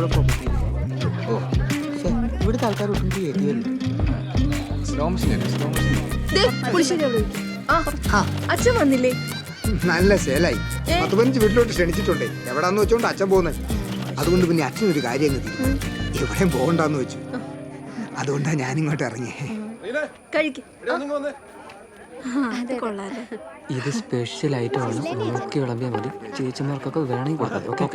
ഓ ഇവിടുത്തെ ആൾക്കാർ ഒട്ടും കേട്ടിയല്ലോ. അച്ഛൻ വന്നില്ലേ? നല്ല സേലായി. 15 വീട്ടിലോട്ട് ക്ഷണിച്ചിട്ടുണ്ടേ. എവിടാന്ന് വെച്ചോണ്ട് അച്ഛൻ പോകുന്നത്. അതുകൊണ്ട് പിന്നെ അച്ഛനൊരു കാര്യം എവിടെയും പോകണ്ടെന്ന് വെച്ചു. അതുകൊണ്ടാ ഞാനിങ്ങോട്ട് ഇറങ്ങി. ഇത് സ്പെഷ്യൽ ഐറ്റം ആണ്. നോക്കി വിളമ്പിയാൽ മതി. ചേച്ചിമാർക്കൊക്കെ വേണമെങ്കിൽ കൊടുക്കാം. ഓക്കെ.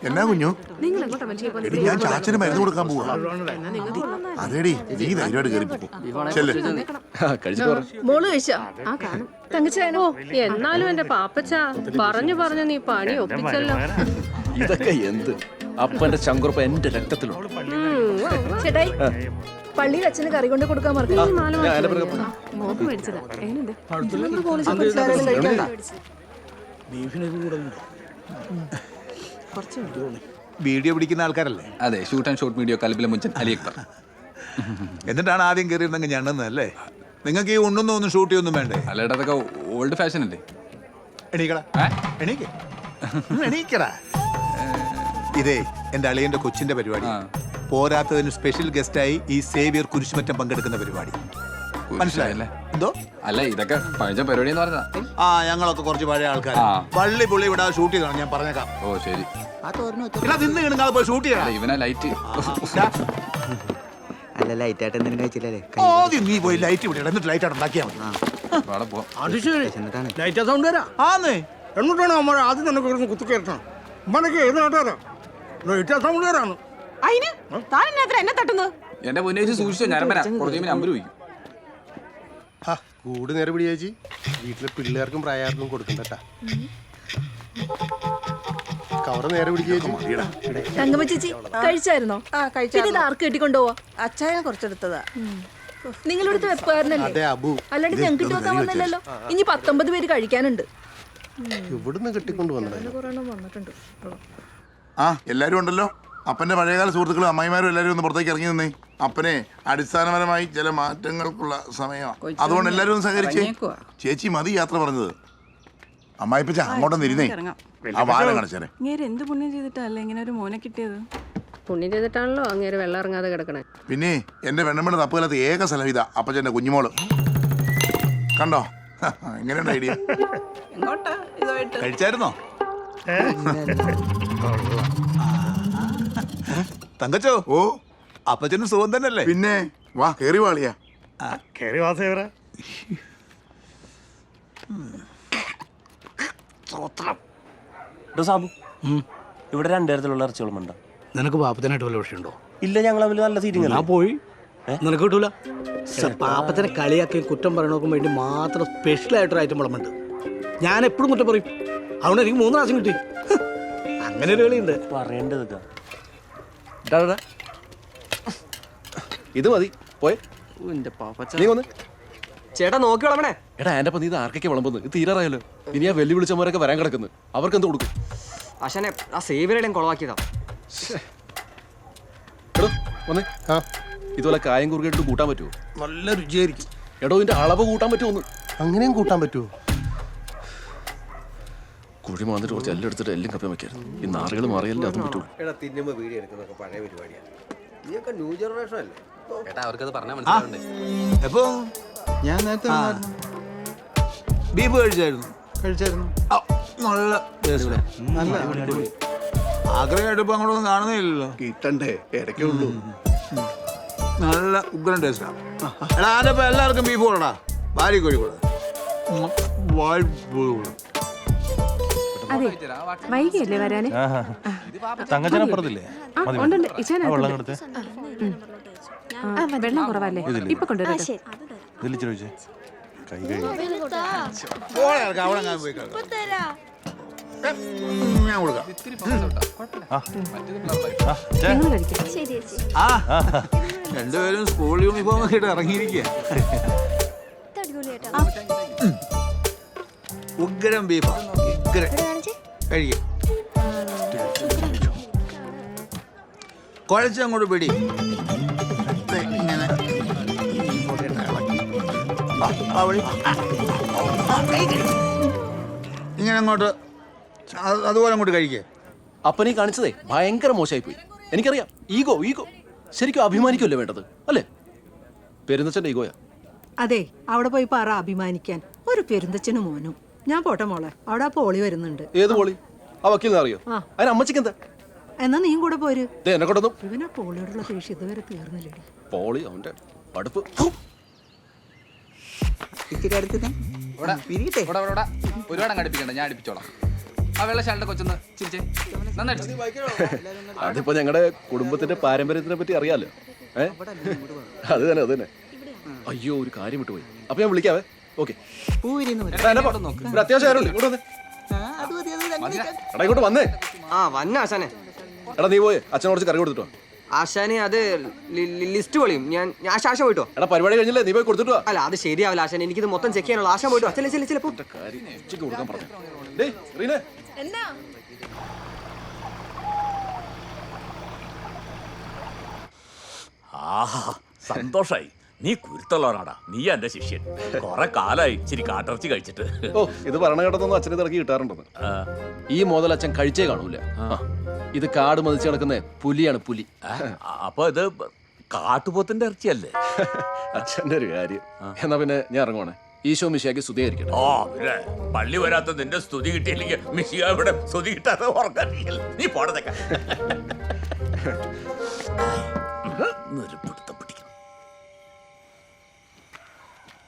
എന്നാ കുഞ്ഞു? ഞാൻ ചാച്ചന് മരുന്ന് കൊടുക്കാൻ പോവാ. അതേടി നീ ധൈര്യമായിട്ട് തങ്കച്ചേനോ എന്നാലും എന്റെ പാപ്പച്ച പറഞ്ഞു നീ പണി ഒപ്പിച്ചല്ലോ. ഇതൊക്കെ എന്ത് അപ്പന്റെ ചങ്കുറപ്പ് എന്റെ രക്തത്തിലുണ്ട്. ചേട്ടായി പള്ളിയിൽ അച്ഛന് കറി കൊണ്ട് കൊടുക്കാൻ വീഡിയോ പിടിക്കുന്ന ആൾക്കാരല്ലേ? അതെ, ഷൂട്ട് ആൻഡ് ഷോട്ട് വീഡിയോ കൽബിലെ മുഞ്ചൻ അലി അക്ബർ. എന്നിട്ടാണ് ആദ്യം കയറിയിരുന്നെങ്കിൽ ഞണ്ണുന്നല്ലേ? നിങ്ങൾക്ക് ഈ ഒന്നും ഷൂട്ട് ചെയ്യൊന്നും വേണ്ടേ? അല്ലേടാ, അതൊക്കെ ഓൾഡ് ഫാഷൻ അല്ലേ? എണീക്കടാ. ഇതേ എന്റെ അളിയന്റെ കൊച്ചിന്റെ പരിപാടി. പോരാത്തതിന് സ്പെഷ്യൽ ഗസ്റ്റായി ഈ സേവിയർ കുരിശുമറ്റം പങ്കെടുക്കുന്ന പരിപാടി. മനസ്സിലായല്ലേ? എന്തോ അല്ല, ഇതൊക്കെ പഴയ പരിപാടി എന്ന് പറഞ്ഞാ. ഞങ്ങളൊക്കെ കുറച്ച് പഴയ ആൾക്കാർ. പള്ളി പുള്ളി ഇവിടെ ഷൂട്ട് ചെയ്താണ് ഞാൻ പറഞ്ഞേക്കാം. ഓ ശരി. നിന്ന് കിണങ്ങാതെ പോയി ഷൂട്ട് ചെയ്യണം. ഇവനാ ലൈറ്റ്. അല്ല, ലൈറ്റ് ആയിട്ട് എന്തെങ്കിലും കഴിച്ചില്ലേ? ആദ്യം നീ പോയി ലൈറ്റ് ഇവിടെ എന്നിട്ട് ലൈറ്റ് ആയിട്ട് ഉണ്ടാക്കിയാൽ മതി. ആദ്യം തന്നെ കുത്തിക്കയറ്റണം. മനക്ക് ഏത് നാട്ടുകാരാ? സൗണ്ടുകാരാണ്. എന്നെ തട്ടുന്നത് എന്റെ മുന്നേച്ച് സൂക്ഷിച്ചോ. ഞാൻ കുറച്ച് നമ്പർ ചോദിക്കും. കൂട് നേരെ പിടിയേച്ചി. വീട്ടിലെ പിള്ളേർക്കും പ്രായാർക്കും കൊടുക്കണ്ടട്ടാ. കവറ് നേരെ പിടിക്കേച്ചി. തങ്കമ്മ ചേച്ചി കഴിച്ചായിരുന്നോ? ഇത് ആർക്ക് കെട്ടിക്കൊണ്ടുപോവാ? അച്ചായനെ കുറച്ചെടുത്തതാ. നിങ്ങളിവിടുത്തെ വെപ്പുകാരനല്ലേ? അല്ലാണ്ട് ഞങ്ങൾക്ക് ഇട്ട് വെക്കാൻ വന്നില്ലല്ലോ. ഇനി 19 പേര് കഴിക്കാനുണ്ട്. ഇവിടുന്ന് കെട്ടിക്കൊണ്ട് വന്നിട്ടുണ്ട്. എല്ലാരും ഉണ്ടല്ലോ. അപ്പന്റെ പഴയകാല സുഹൃത്തുക്കളും അമ്മായിമാരും എല്ലാരും ഒന്ന് പുറത്തേക്ക് ഇറങ്ങി നിന്നേ. അപ്പനെ അടിസ്ഥാനപരമായി ചില മാറ്റങ്ങൾക്കുള്ള സമയമാണ്. അതുകൊണ്ട് എല്ലാരും ഒന്ന് സഹകരിച്ചേ. ചേച്ചി മതി യാത്ര പറഞ്ഞത്. അമ്മായിപ്പച്ച അങ്ങോട്ടൊന്ന് ഇരുന്നേ. ആ വാരം കാണിച്ചേ. എന്ത് പുണ്യം ചെയ്തിട്ടല്ലേ ഇങ്ങനെ ഒരു മോനെ കിട്ടിയത്? പുണ്യം ചെയ്തിട്ടാണല്ലോ അങ്ങേര് വെള്ളം ഇറങ്ങാതെ കിടക്കണേ. പിന്നെ എന്റെ പെണ്ണമ്മയുടെ തപ്പുകാലത്ത് ഏക സ്ഥലം ഇതാ. അപ്പച്ചന്റെ കുഞ്ഞുമോള് കണ്ടോ? എങ്ങനെയുണ്ട് ഐഡിയ? കഴിച്ചായിരുന്നോ? തങ്കച്ചോ, ഓ അപ്പച്ചനും സുഖം തന്നെയല്ലേ? പിന്നെ വാ കേറി വാളിയാ. കേറി വാസേവരാ. സാബു, ഇവിടെ 2 തരത്തിലുള്ള ഇറച്ചികളുമുണ്ടോ? നിനക്ക് പാപ്പത്തിനായിട്ട് വല്ല വിഷയമുണ്ടോ? ഇല്ല, ഞങ്ങൾ തമ്മിൽ നല്ല സീറ്റിംഗ്. ഞാൻ പോയി. നിനക്ക് കിട്ടൂല. പാപ്പത്തിനെ കളിയാക്കി കുറ്റം പറയണോക്കും വേണ്ടി മാത്രം സ്പെഷ്യൽ ആയിട്ടൊരു ഐറ്റം വിളമ്പുണ്ട്. ഞാൻ എപ്പോഴും കുറ്റം പറയും. അതുകൊണ്ട് എനിക്ക് 3 പ്രാവശ്യം കിട്ടി. അങ്ങനെ ഒരു കളിയുണ്ട്. പറയേണ്ടത് ഇത് മതി. പോയെ നീ വന്ന് ചേട്ടാ നോക്കി വിളമ്പണേ. എടാ എന്റെ നീ ഇത് ആർക്കൊക്കെ വിളമ്പുന്നത്? ഇത് തീരാറായല്ലോ. ഇനി ആ വെല്ലു വിളിച്ചവരൊക്കെ വരാൻ കിടക്കുന്നു. അവർക്ക് എന്ത് കൊടുക്കും? അശനെ ആ സേവിയറുടെയും കുളവാക്കിയതാ. എടോ വന്നേ. ഇതുപോലെ കായം കുറുകിട്ട് കൂട്ടാൻ പറ്റുമോ? നല്ല രുചിയായിരിക്കും. എടോ ഇതിന്റെ അളവ് കൂട്ടാൻ പറ്റുമോ? അങ്ങനെയും കൂട്ടാൻ പറ്റുമോ? കുഴി മാന്നിട്ട് കുറച്ച് എല്ലാം എടുത്തിട്ട് എല്ലാം കപ്പ വെക്കായിരുന്നു. ഈ നാറുകൾ മാറിയല്ലേ അതും പറ്റുള്ളൂ. എപ്പോ ഞാൻ നേരത്തെ ബീഫ് കഴിച്ചായിരുന്നു. നല്ല ആഗ്രഹമായിട്ട് ഇപ്പൊ അങ്ങോട്ടൊന്നും കാണുന്നില്ലല്ലോ. കിട്ടണ്ടേ? ഇടയ്ക്കുള്ളൂ. നല്ല ഉഗ്രൻ ടേസ്റ്റാ. എടാ അതിപ്പോ എല്ലാവർക്കും ബീഫ് കൊടുടാ. ഭാര്യ കോഴി കൊടു. അതെ, വൈകിയല്ലേ വരാന്? തങ്കച്ചനപ്പുറത്തില്ലേ? വെള്ളം കുറവല്ലേ? ഇപ്പൊ കൊണ്ടുവരാം. ഞാൻ കൊടുക്കാം. രണ്ടുപേരും സ്കൂൾ യൂണിഫോം ഒക്കെ ഇട്ട് ഇറങ്ങിയിരിക്കുക. ഉഗ്രം ബീഫാ. ഉഗ്രം കഴിക്കും. കുഴച്ചങ്ങോട്ട് പിടി. ഇങ്ങനെ ഇങ്ങനെ അങ്ങോട്ട് അതുപോലെ അങ്ങോട്ട് കഴിക്കേ. അപ്പനീ കാണിച്ചതേ ഭയങ്കര മോശമായി പോയി. എനിക്കറിയാം, ഈഗോ ഈഗോ. ശരിക്കും അഭിമാനിക്കുമല്ലേ വേണ്ടത്, അല്ലേ? പെരുന്നച്ചന്റെ ഈഗോയാ. അതെ, അവിടെ പോയി പറ അഭിമാനിക്കാൻ. ഒരു പെരുന്തച്ഛനും മോനും. ഞാൻ പോട്ടെ മോളെ, അവിടെ ആ പോളി വരുന്നുണ്ട്. ഏത് പോളി? ആ വക്കീലിനെ അറിയോ? അതിന് അമ്മച്ചിക്ക് എന്താ? എന്നാ നീയും കൂടെ പോര്. എന്നെ കൊണ്ടൊന്നും ഇവനാ പോളിയോടുള്ള ദേഷ്യം ഇതുവരെ തീർന്നില്ലേ. പോളി അവന്റെ അടുപ്പ്. ഒരുപാട് അങ്ങ് അടുപ്പിക്കണ്ട, ഞാൻ അടുപ്പിച്ചോളാം. ആ വെള്ള ശാലിന്റെ കൊച്ചൊന്ന് ചിരിച്ചേ. അതിപ്പോ ഞങ്ങളുടെ കുടുംബത്തിന്റെ പാരമ്പര്യത്തിനെ പറ്റി അറിയാലോ. അത് തന്നെ അത് തന്നെ. അയ്യോ, ഒരു കാര്യം വിട്ടുപോയി. അപ്പൊ ഞാൻ വിളിക്കാവേ. ഓക്കെ, അത്യാവശ്യം ആരുണ്ട്? ഇങ്ങോട്ട് വന്നേ. എടാ ഇങ്ങോട്ട് വന്നേ. ആശാനെ. എടാ നീ പോയേ അച്ഛനെ കുറച്ച് കറി കൊടുത്തിട്ടോ. ആശാനെ അത് ലിസ്റ്റ് പൊളിയും. ഞാൻ ആശാ പോയിട്ടോ. എടാ പരിപാടി കഴിഞ്ഞില്ലേ, നീ പോയി കൊടുത്തിട്ടോ. അല്ല അത് ശരിയാവില്ല ആശാൻ, എനിക്കിത് മൊത്തം ചെക്ക് ചെയ്യാനുള്ള. ആശാൻ പോയിട്ടോ. ചിലപ്പോ കാര്യം ഉച്ചയ്ക്ക് കൊടുക്കാൻ പറഞ്ഞു. ഡേയ് റീനെ, എന്നാ ആഹാ, സന്തോഷായി. നീ കുരുത്തുള്ളവനാടാ. നീ എന്റെ ശിഷ്യൻ. കുറെ കാലായി ഇച്ചിരി കാട്ടിറച്ചി കഴിച്ചിട്ട്. ഓ ഇത് പറഞ്ഞ കേട്ടതൊന്നും അച്ഛനെ തിറക്കി കിട്ടാറുണ്ടെന്ന്. ഈ മുതൽ അച്ഛൻ കഴിച്ചേ കാണൂല. ഇത് കാട് മതിച്ച് കിടക്കുന്ന പുലിയാണ്, പുലി. അപ്പൊ ഇത് കാട്ടുപോത്തിന്റെ ഇറച്ചിയല്ലേ? അച്ഛന്റെ ഒരു കാര്യം. എന്നാ പിന്നെ ഞാൻ ഇറങ്ങുവാണേ. ഈശോ മിശിഹായ്ക്ക് സ്തുതിയായിരിക്കട്ടെ. ഓ പിന്നെ പള്ളി വരാത്ത നിന്റെ സ്തുതി കിട്ടിയില്ലെങ്കിൽ മിശിഹ ഇവിടെ സ്തുതി കിട്ടാതെ ഉറക്കറിയില്ല. നീ പോടതൊക്കെ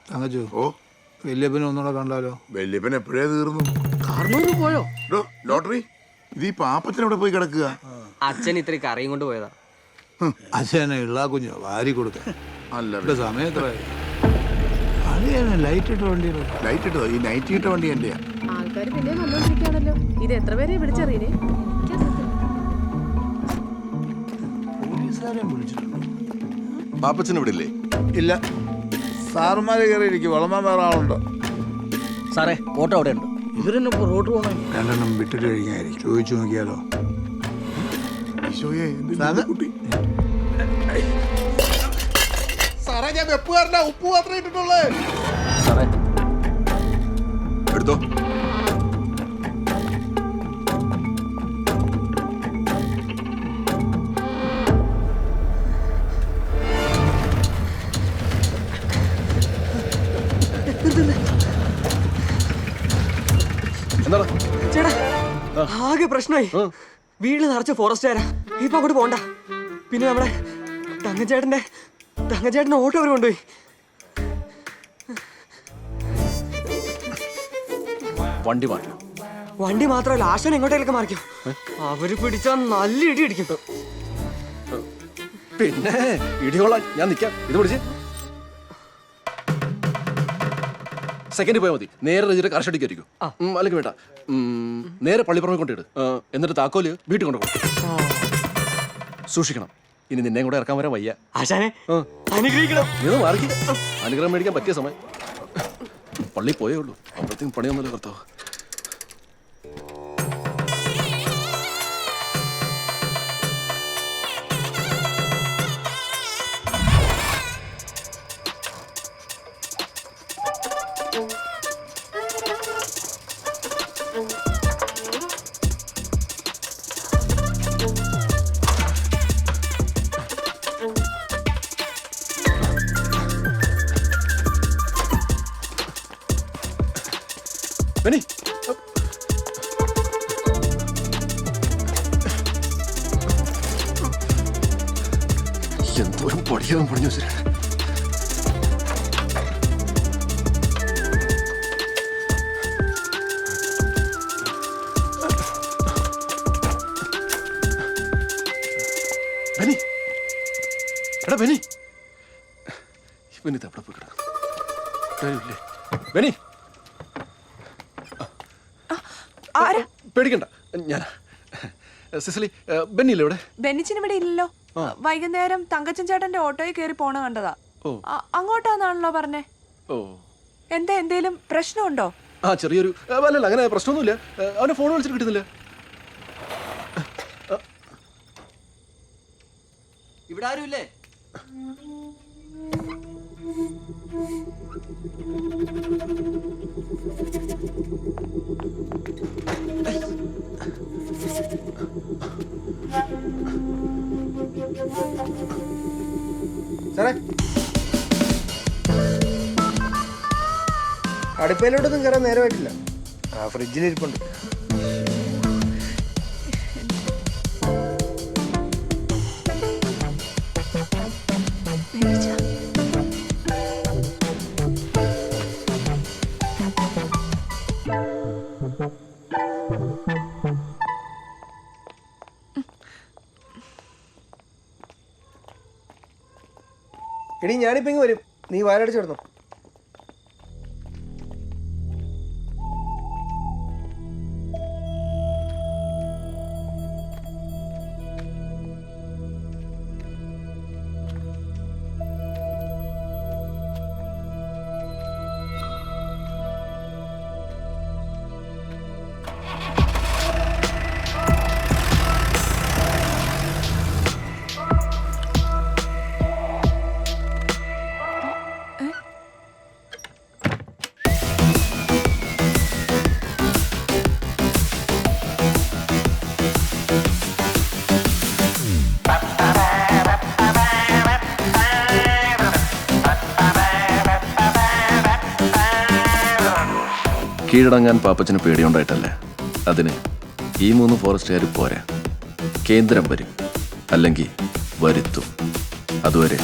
തങ്കച്ചു, ഓ വല്യപ്പനെ ഒന്നുകൂടെ കണ്ടാലോ? വല്യപ്പൻ എപ്പോഴേ തീർന്നു. കാർന്നൂര് പോയോ? ലോട്ടറി ഇത് ഈ പാപ്പത്തിന് ഇവിടെ പോയി കിടക്കുക. അച്ഛൻ ഇത്ര കറിയും കൊണ്ട് പോയതാ. അച്ഛനെ ഇള്ളാ കുഞ്ഞോ വാരി കൊടുക്കാൻ. അല്ല ഇവിടെ സമയത്തായി. ലൈറ്റ് ഇട്ട വണ്ടിയാണ്. ലൈറ്റ് ഇട്ടോ? ഈ നൈറ്റ് ഇട്ട വണ്ടി എന്റെയാ. ആൾക്കാർ പിന്നെ വന്നോണ്ടിരിക്കുകയാണല്ലോ. ഇത് എത്ര പേരെ വിളിച്ചറിയേ? പോലീസുകാരെ വിളിച്ചിട്ടുണ്ടോ? പാപ്പച്ചൻ ഇവിടെ ഇല്ലേ? ഇല്ല, സാറുമാരെ കയറിയിരിക്കും. വളമാൻ വേറെ ആളുണ്ടോ? സാറേ ഓട്ടോ അവിടെ ഉണ്ട്. ഇവരെന്നെ റോഡ് പോകണേ. രണ്ടെണ്ണം വിട്ടിട്ട് കഴിഞ്ഞായിരിക്കും. ചോദിച്ചു നോക്കിയാലോ? ഈശോയെ, എന്തിനാ കുട്ടി? സാറേ ഞാൻ വെപ്പുകാരൻ്റെ ഉപ്പ് മാത്രമേ ഇട്ടിട്ടുള്ളേ. സാറേ എടുത്തോ. എന്താ ചേട്ടാ ആകെ പ്രശ്നമായി. വീട്ടിൽ നിറച്ച ഫോറസ്റ്റുകാരാ. ഇപ്പൊ അങ്ങോട്ട് പോണ്ട. പിന്നെ നമ്മുടെ തങ്കച്ചേട്ടന്റെ ഓട്ടോ അവർ കൊണ്ടുപോയി. വണ്ടി മാറ്റണം. വണ്ടി മാത്രമല്ല, ആശാൻ എങ്ങോട്ടേലൊക്കെ മാറിക്കും. അവര് പിടിച്ചാൽ നല്ല ഇടി ഇടിക്കും. പിന്നെ ഇടികൊള്ളാൻ ഞാൻ നിൽക്കാം. ഇത് പിടിച്ച് സെക്കൻഡ് പോയാൽ മതി. നേരെ രജിയുടെ കർഷടിക്കായിരിക്കും. അല്ലെങ്കിൽ വേണ്ട, നേരെ പള്ളിപ്പുറമെ കൊണ്ടിട്ട് എന്നിട്ട് താക്കോല് വീട്ടിൽ കൊണ്ടുപോകും. സൂക്ഷിക്കണം. ഇനി നിന്നെ കൂടെ ഇറക്കാൻ വരാൻ വയ്യ. ആശാനെ അനുഗ്രഹിക്കണം. ഇത് മാറി അനുഗ്രഹം മേടിക്കാൻ പറ്റിയ സമയം. പള്ളി പോയേ ഉള്ളൂ, അപ്പോഴത്തേക്കും പണിയൊന്നുമല്ല കർത്താവ്. ബെന്നി, എന്തോരം പടിയാവും പണിഞ്ഞു വെച്ചിട്ട്. ബെന്നി, എടാ ബെന്നി, ഇവനിത് എവിടെ പോയി കിടക്കും? കാര്യമില്ലേ ബെന്നി? പേടിക്കണ്ട, ഞാൻ സിസിലി. ബെന്നില്ലേ ഇവിടെ? ബെന്നിച്ചിന് ഇവിടെ ഇല്ലല്ലോ. വൈകുന്നേരം തങ്കച്ചൻ ചേട്ടന്റെ ഓട്ടോയിൽ കയറി പോണ കണ്ടതാ. അങ്ങോട്ടാന്നാണല്ലോ പറഞ്ഞേ. ഓ എന്തേലും പ്രശ്നമുണ്ടോ? ആ ചെറിയൊരു അല്ലല്ല, അങ്ങനെ പ്രശ്നമൊന്നുമില്ല. അവനെ ഫോൺ വിളിച്ചിട്ട് കിട്ടുന്നില്ല. ഇവിടെ ആരുമില്ലേ? സാറേ അടുപ്പയിലോട്ടൊന്നും കയറാൻ നേരമായിട്ടില്ല. ആ ഫ്രിഡ്ജിലിരിപ്പുണ്ട്. എടീ ഞാനിപ്പോ ഇങ്ങ് വരും, നീ വാലടിച്ച് കിടന്നു. കീഴടങ്ങാൻ പാപ്പച്ചന് പേടിയുണ്ടായിട്ടല്ലേ. അതിന് ഈ 3 ഫോറസ്റ്റുകാർ പോരാ, കേന്ദ്രം വരും, അല്ലെങ്കിൽ വരുത്തും. അതുവരെ